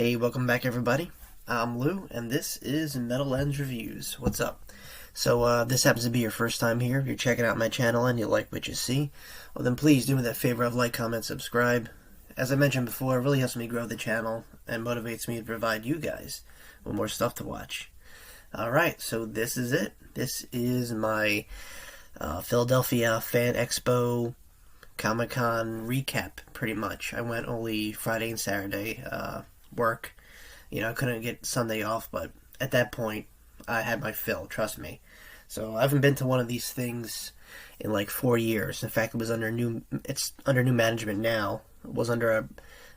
Hey, welcome back everybody. I'm Lou, and this is Metal Lens Reviews. What's up? So, this happens to be your first time here. If you're checking out my channel and you like what you see, well then please do me that favor of like, comment, subscribe. As I mentioned before, it really helps me grow the channel and motivates me to provide you guys with more stuff to watch. Alright, so this is it. This is my Philadelphia Fan Expo Comic-Con recap, pretty much. I went only Friday and Saturday, work. I couldn't get Sunday off, but at that point, I had my fill, trust me. So I haven't been to one of these things in like 4 years. In fact, it's under new management now. It was under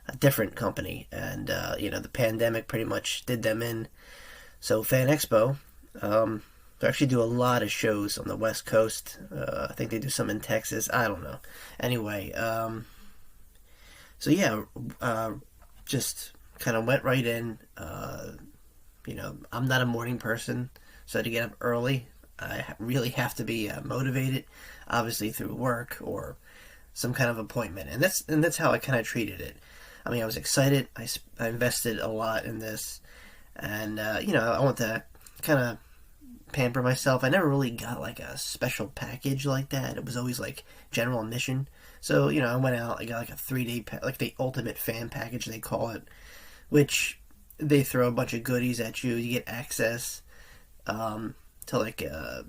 a different company, and the pandemic pretty much did them in. So Fan Expo, they actually do a lot of shows on the West Coast. I think they do some in Texas. I don't know. Anyway, just kind of went right in. I'm not a morning person, so I had to get up early. I really have to be motivated, obviously through work or some kind of appointment, and that's how I kind of treated it. I mean, I was excited. I invested a lot in this, and I want to kind of pamper myself. I never really got like a special package like that. It was always like general admission. So I went out. I got like a 3-day like the ultimate fan package they call it, which they throw a bunch of goodies at you. You get access to like a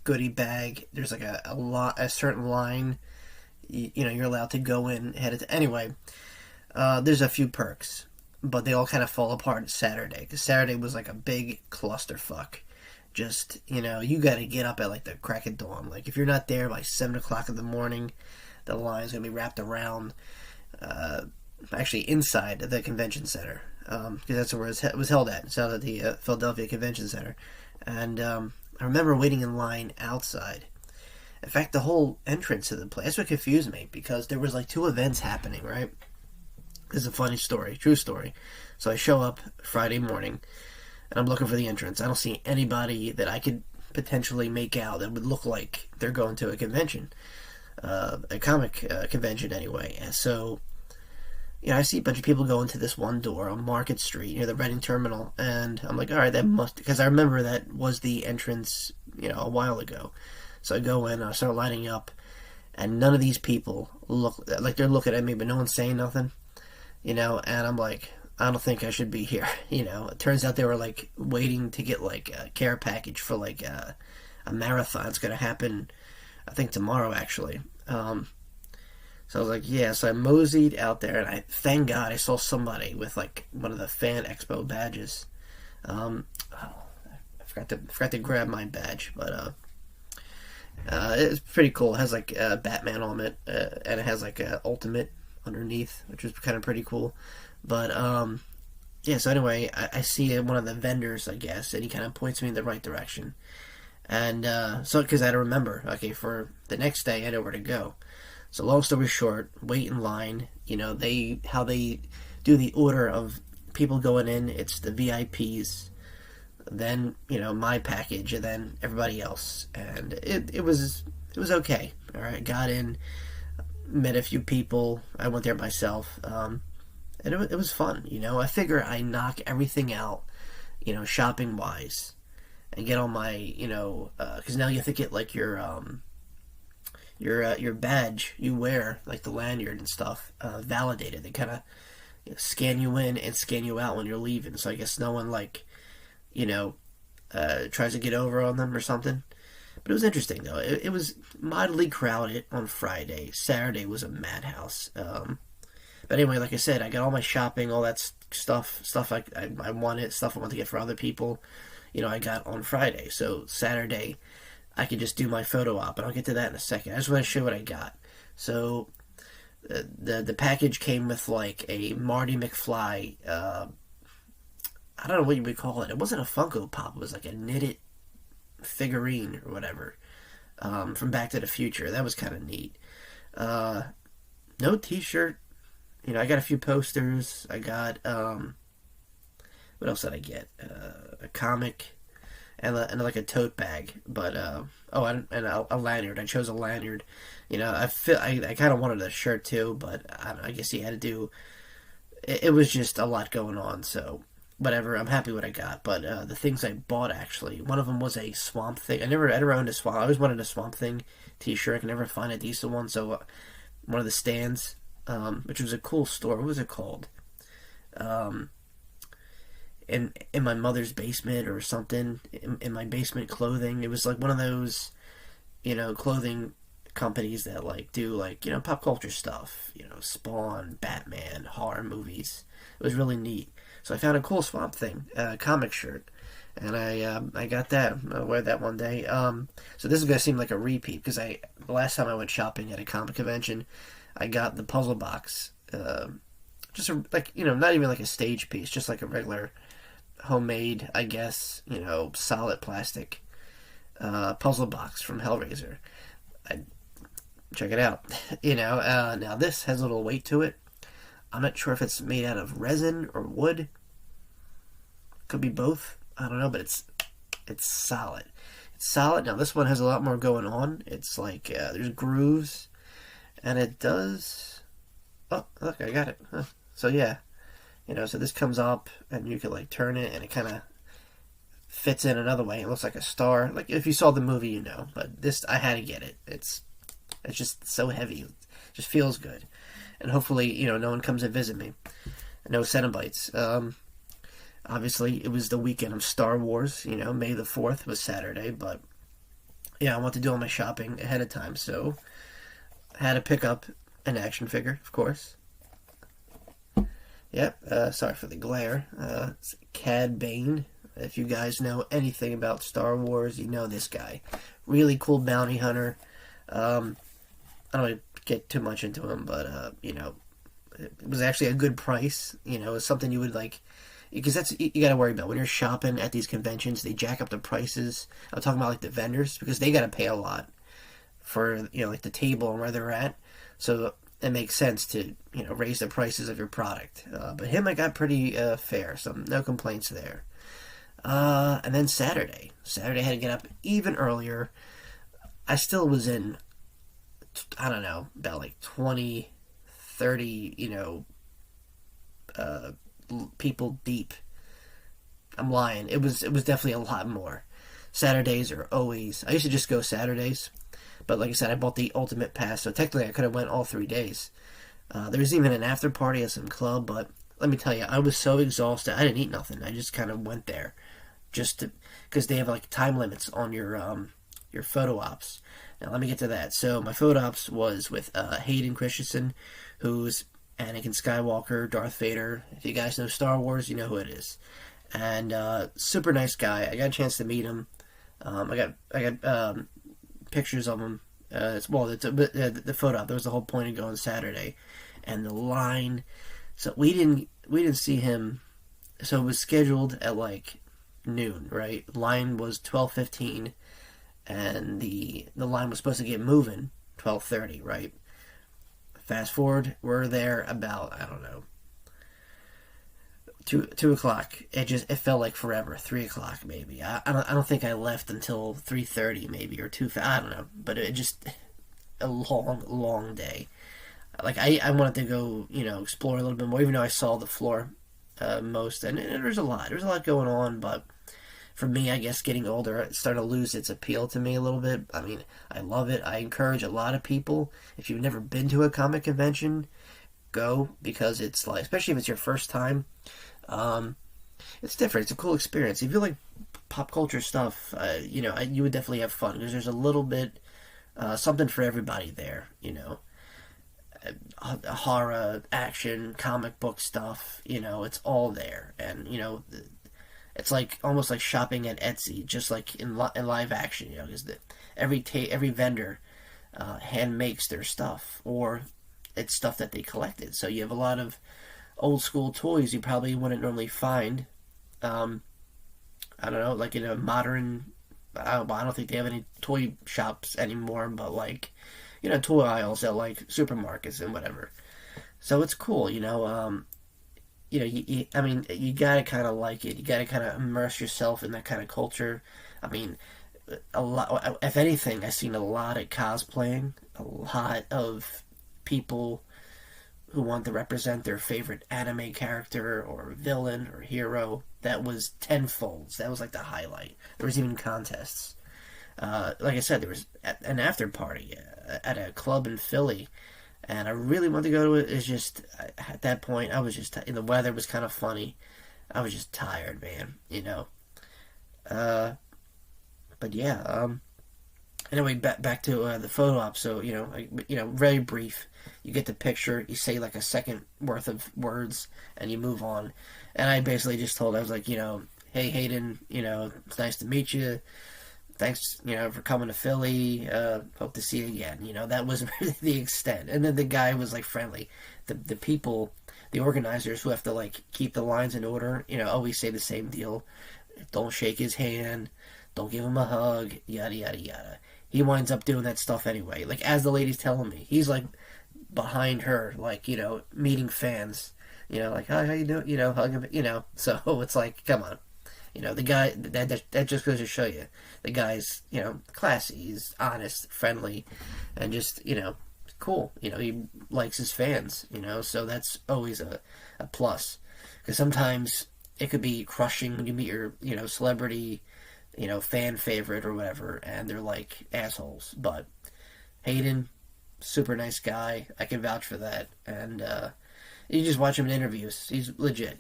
goodie bag. There's like a certain line. You're allowed to go in anyway. There's a few perks, but they all kind of fall apart Saturday, because Saturday was like a big clusterfuck. Just you got to get up at like the crack of dawn. Like if you're not there by 7 o'clock in the morning, the line's gonna be wrapped around. Actually inside the convention center, because that's where it was held at. It's out at the Philadelphia Convention Center, and I remember waiting in line outside. In fact, the whole entrance to the place, that's what confused me, because there was like 2 events happening, right? This is a funny story, true story. So I show up Friday morning, and I'm looking for the entrance. I don't see anybody that I could potentially make out that would look like they're going to a convention, a comic convention anyway. And so I see a bunch of people go into this one door on Market Street near the Reading Terminal, and I'm like, all right, that must, because I remember that was the entrance, a while ago. So I go in, I start lining up, and none of these people look like they're looking at me, but no one's saying nothing, and I'm like, I don't think I should be here, It turns out they were like waiting to get like a care package for like a marathon. It's gonna happen, I think tomorrow actually. So I was like, yeah, so I moseyed out there, and thank God I saw somebody with like one of the Fan Expo badges. I forgot to grab my badge, but it's pretty cool. It has like Batman on it, and it has like Ultimate underneath, which was kind of pretty cool. But so anyway, I see one of the vendors, I guess, and he kind of points me in the right direction. And so, because I had to remember, okay, for the next day, I know where to go. So long story short, wait in line. How they do the order of people going in. It's the VIPs, then my package, and then everybody else. And it was okay. All right, got in, met a few people. I went there myself, and it was fun. I figure I knock everything out, shopping wise, and get all my because now you have to get like your badge you wear, like the lanyard and stuff, validated. They kind of scan you in and scan you out when you're leaving. So I guess no one tries to get over on them or something. But it was interesting though. It was mildly crowded on Friday. Saturday was a madhouse. But anyway, like I said, I got all my shopping, all that stuff I wanted, stuff I wanted to get for other people. I got on Friday. So Saturday, I could just do my photo op, and I'll get to that in a second. I just want to show what I got. So, the package came with like a Marty McFly, I don't know what you would call it. It wasn't a Funko Pop. It was like a knitted figurine or whatever, from Back to the Future. That was kind of neat. No t-shirt. I got a few posters. I got, what else did I get? A comic. And like a tote bag, but and a lanyard. I chose a lanyard. I kind of wanted a shirt too, but I guess you had to do it was just a lot going on. So whatever, I'm happy what I got. But the things I bought, actually, one of them was a Swamp Thing. I never owned a Swamp. I always wanted a Swamp Thing T-shirt. I could never find a decent one. So one of the stands, which was a cool store. What was it called? Um, in my mother's basement or something. In my basement clothing. It was like one of those, clothing companies that like do like pop culture stuff. Spawn, Batman, horror movies. It was really neat. So I found a cool Swamp Thing comic shirt, and I got that. I'll wear that one day. So this is gonna seem like a repeat because the last time I went shopping at a comic convention, I got the puzzle box. Just like not even like a stage piece, just like a regular homemade, I guess, solid plastic puzzle box from Hellraiser. I check it out. Now this has a little weight to it. I'm not sure if it's made out of resin or wood. Could be both. I don't know, but it's solid. It's solid. Now this one has a lot more going on. It's like there's grooves, and it does. Oh, look, I got it. Huh. So yeah, so this comes up, and you can like turn it, and it kind of fits in another way. It looks like a star. Like if you saw the movie, But this, I had to get it. It's just so heavy. It just feels good. And hopefully, no one comes and visit me. No Cenobites. Obviously, it was the weekend of Star Wars. May the 4th was Saturday. But, yeah, I want to do all my shopping ahead of time. So, I had to pick up an action figure, of course. Yep, sorry for the glare. It's Cad Bane. If you guys know anything about Star Wars, you know this guy. Really cool bounty hunter. I don't want to get too much into him, but it was actually a good price. It's something you would like, because that's you got to worry about when you're shopping at these conventions. They jack up the prices. I'm talking about like the vendors because they got to pay a lot for like the table and where they're at. So it makes sense to raise the prices of your product. But him, I got pretty fair, so no complaints there. And then Saturday I had to get up even earlier. I still was in, I don't know, about like 20, 30, people deep. I'm lying. It was definitely a lot more. Saturdays are always. I used to just go Saturdays, but like I said, I bought the ultimate pass, so technically I could have went all 3 days. There was even an after party at some club, but let me tell you, I was so exhausted. I didn't eat nothing. I just kind of went there, just because they have like time limits on your photo ops. Now let me get to that. So my photo ops was with Hayden Christensen, who's Anakin Skywalker, Darth Vader. If you guys know Star Wars, you know who it is. And super nice guy. I got a chance to meet him. I got pictures of him. The photo op. That was the whole point of going Saturday, and the line. So we didn't see him. So it was scheduled at like noon, right? Line was 12:15, and the line was supposed to get moving 12:30, right? Fast forward, we're there about, I don't know, 2 o'clock. It felt like forever. 3 o'clock maybe. I don't think I left until 3:30 maybe, or 2. I don't know, but it just a long day. Like I wanted to go explore a little bit more, even though I saw the floor most, and there's a lot going on, but for me, I guess getting older, it's starting to lose its appeal to me a little bit. I mean, I love it. I encourage a lot of people, if you've never been to a comic convention, go, because it's like, especially if it's your first time, it's different. It's a cool experience. If you like pop culture stuff, you would definitely have fun, because there's a little bit, something for everybody there, horror, action, comic book stuff, it's all there, and, it's like almost like shopping at Etsy, just like in live action, because every vendor hand makes their stuff, or it's stuff that they collected. So you have a lot of old school toys you probably wouldn't normally find. I don't know, like in a modern. I don't think they have any toy shops anymore, but like toy aisles at like supermarkets and whatever. So it's cool, you gotta kind of like it. You gotta kind of immerse yourself in that kind of culture. I mean, a lot. If anything, I've seen a lot of cosplaying, a lot of people who wanted to represent their favorite anime character or villain or hero. That was tenfolds. That was like the highlight. There was even contests. Like I said, there was an after party at a club in Philly, and I really wanted to go to it. It's just at that point I was just the weather was kind of funny. I was just tired, man. Uh, but yeah. Anyway, back to the photo op. So very brief. You get the picture. You say like a second worth of words, and you move on. And I basically just told. I was like, hey Hayden, it's nice to meet you. Thanks, for coming to Philly. Hope to see you again. That was really the extent. And then the guy was like friendly. The people, the organizers who have to like keep the lines in order, always say the same deal. Don't shake his hand. Don't give him a hug. Yada yada yada. He winds up doing that stuff anyway. Like as the lady's telling me, he's like behind her, like meeting fans. Like hi, how you doing? Hug him. So it's like, come on. The guy that just goes to show you the guy's classy, he's honest, friendly, and just cool. He likes his fans. So that's always a plus, because sometimes it could be crushing when you meet your celebrity, fan favorite or whatever, and they're like assholes. But Hayden, super nice guy. I can vouch for that, and you just watch him in interviews. He's legit,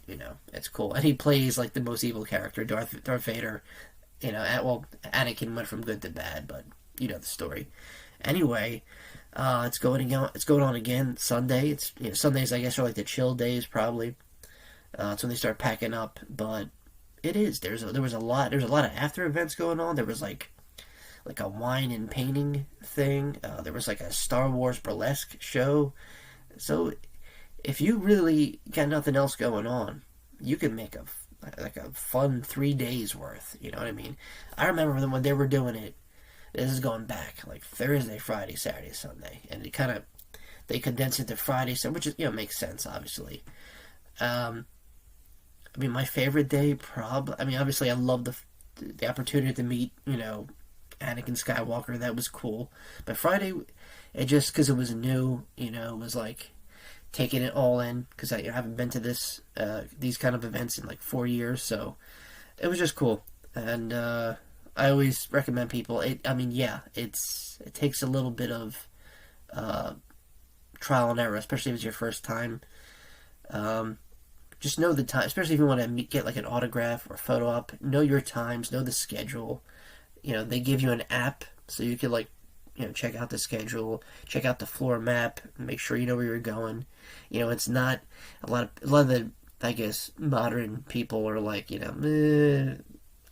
It's cool. And he plays like the most evil character, Darth Vader. Anakin went from good to bad, but you know the story. Anyway, it's going on again Sunday. It's Sundays, I guess, are like the chill days probably. It's when they start packing up, but it is. There was a lot of after events going on. There was like a wine and painting thing. There was like a Star Wars burlesque show. So if you really got nothing else going on, you can make a fun 3 days worth. You know what I mean? I remember when they were doing it. This is going back like Thursday, Friday, Saturday, Sunday, and they condensed it to Friday, so which is makes sense obviously. My favorite day obviously I love the opportunity to meet Anakin Skywalker. That was cool, but Friday, it just because it was new, it was like taking it all in, because I haven't been to these kind of events in like 4 years, so it was just cool. And I always recommend people. It takes a little bit of trial and error, especially if it's your first time. Just know the time, especially if you want to get like an autograph or photo op. Know your times, know the schedule. They give you an app, so you can check out the schedule, check out the floor map, make sure you know where you're going. It's not a lot of the, I guess, modern people are like,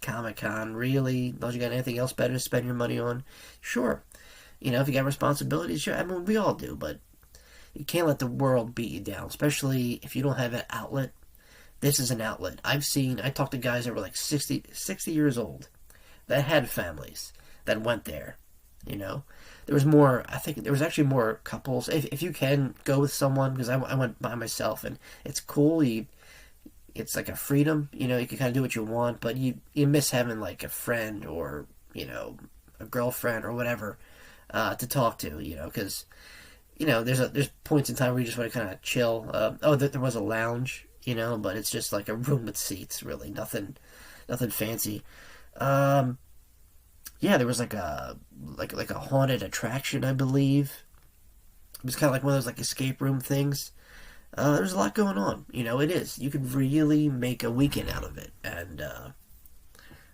Comic-Con, really? Don't you got anything else better to spend your money on? Sure. If you got responsibilities, sure. We all do, but you can't let the world beat you down, especially if you don't have an outlet. This is an outlet. I talked to guys that were like 60 years old that had families that went there. There was more. I think there was actually more couples. If you can go with someone, because I went by myself, and it's cool. It's like a freedom. You can kind of do what you want, but you miss having like a friend or a girlfriend or whatever to talk to. Because there's points in time where you just want to kind of chill. There was a lounge. But it's just like a room with seats. Really, nothing fancy. Yeah, there was like a haunted attraction, I believe. It was kind of like one of those like escape room things. There's a lot going on. It is. You could really make a weekend out of it. And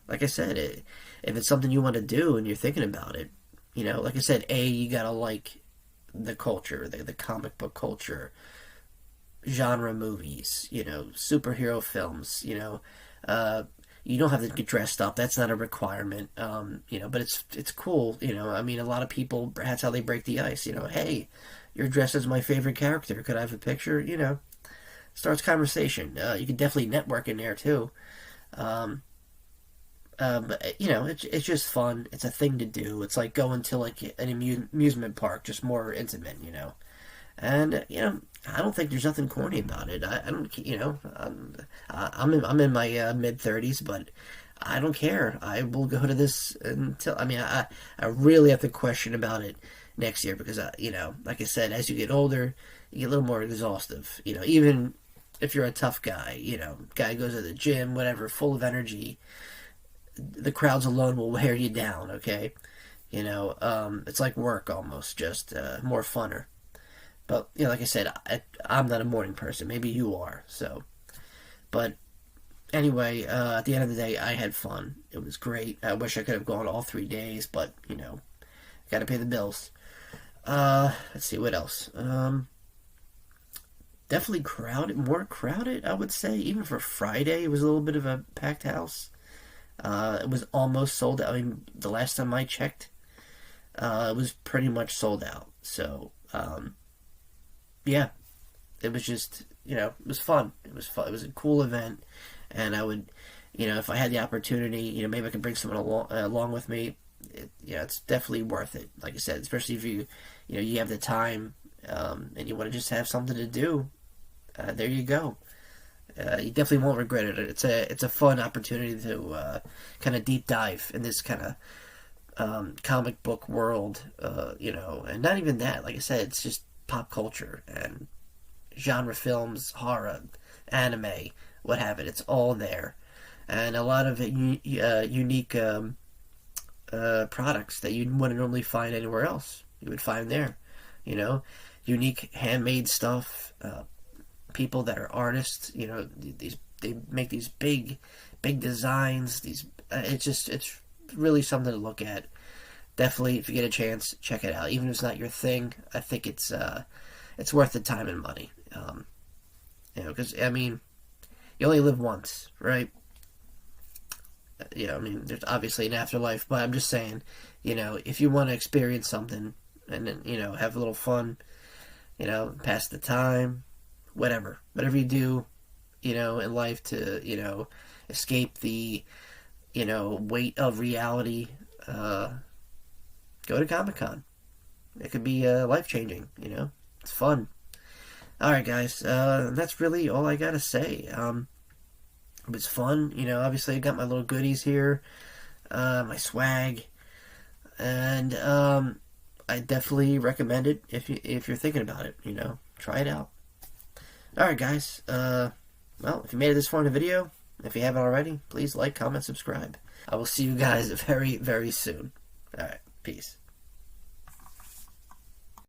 like I said, if it's something you want to do and you're thinking about it, like I said, you gotta like the culture, the comic book culture, genre movies, superhero films, you don't have to get dressed up. That's not a requirement, but it's cool, a lot of people, that's how they break the ice, hey, you're dressed as my favorite character. Could I have a picture? Starts conversation. You can definitely network in there too. But it's just fun. It's a thing to do. It's like going to like an amusement park, just more intimate, And I don't think there's nothing corny about it. I don't, I'm in my mid-30s, but I don't care. I will go to this until I really have to question about it next year because like I said, as you get older, you get a little more exhaustive. Even if you're a tough guy, guy goes to the gym, whatever, full of energy, the crowds alone will wear you down. Okay, it's like work almost, just more funner. But like I said, I'm not a morning person. Maybe you are. So, but anyway, at the end of the day, I had fun. It was great. I wish I could have gone all 3 days, but got to pay the bills. Let's see what else. Definitely crowded, more crowded, I would say. Even for Friday, it was a little bit of a packed house. It was almost sold out. I mean, the last time I checked, it was pretty much sold out. So, yeah, it was just, it was fun. It was fun. It was a cool event, and I would, if I had the opportunity, maybe I could bring someone along with me. It's definitely worth it. Like I said, especially if you have the time, and you want to just have something to do. There you go. You definitely won't regret it. It's a fun opportunity to kind of deep dive in this kind of comic book world, and not even that. Like I said, it's just pop culture and genre films, horror, anime, what have it. It's all there, and a lot of it unique products that you wouldn't normally find anywhere else. You would find there, unique handmade stuff. People that are artists, they make these big designs. It's really something to look at. Definitely, if you get a chance, check it out. Even if it's not your thing, I think it's worth the time and money. Because I mean, you only live once, right? I mean, there's obviously an afterlife, but I'm just saying, if you want to experience something and then have a little fun, pass the time, whatever you do, in life to escape the weight of reality, go to Comic-Con. It could be life changing. It's fun. All right, guys. That's really all I gotta say. It was fun. Obviously I got my little goodies here, my swag, and I definitely recommend it if you're thinking about it. Try it out. All right, guys. Well, if you made it this far in the video, if you haven't already, please like, comment, subscribe. I will see you guys very, very soon. All right, peace.